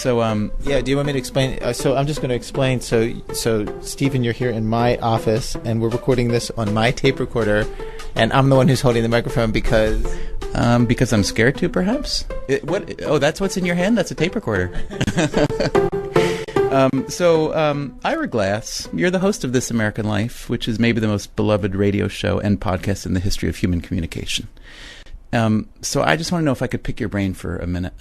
So yeah. Do you want me to explain? So I'm just going to explain. So Stephen, you're here in my office, and we're recording this on my tape recorder, and I'm the one who's holding the microphone because I'm scared to, perhaps. What? Oh, that's what's in your hand. That's a tape recorder. Ira Glass, you're the host of This American Life, which is maybe the most beloved radio show and podcast in the history of human communication. So I just want to know if I could pick your brain for a minute.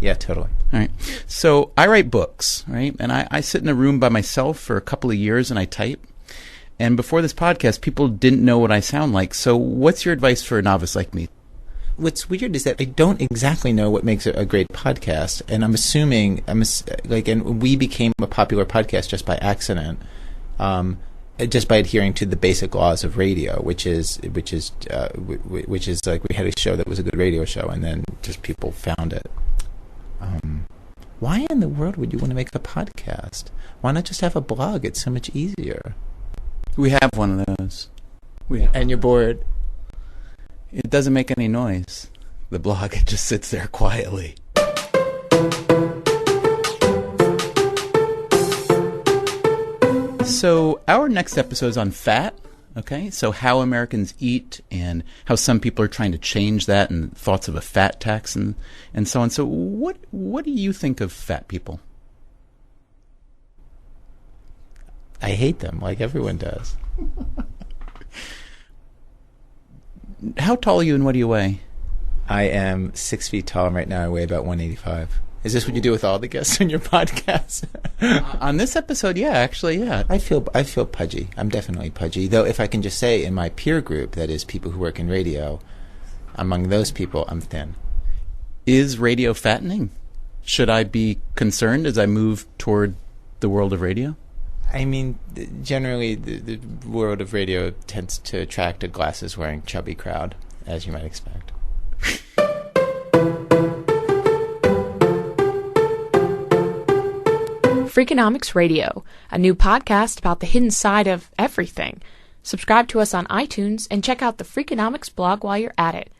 Yeah, totally. All right. So I write books, right? And I sit in a room by myself for a couple of years and I type. And before this podcast, people didn't know what I sound like. So what's your advice for a novice like me? What's weird is that I don't exactly know what makes it a great podcast, and I'm assuming and we became a popular podcast just by accident, just by adhering to the basic laws of radio, which is like we had a show that was a good radio show, and then just people found it. Why in the world would you want to make a podcast? Why not just have a blog? It's so much easier. We have one of those. And you're bored. It doesn't make any noise. The blog, it just sits there quietly. So our next episode is on fat, okay? So how Americans eat and how some people are trying to change that and thoughts of a fat tax and so on. So what do you think of fat people? I hate them like everyone does. How tall are you and what do you weigh? I am 6 feet tall, and right now I weigh about 185. Is this what you do with all the guests on your podcast? On this episode, yeah, actually, yeah. I feel pudgy. I'm definitely pudgy. Though if I can just say in my peer group, that is people who work in radio, among those people, I'm thin. Is radio fattening? Should I be concerned as I move toward the world of radio? I mean, generally, the world of radio tends to attract a glasses-wearing chubby crowd, as you might expect. Freakonomics Radio, a new podcast about the hidden side of everything. Subscribe to us on iTunes and check out the Freakonomics blog while you're at it.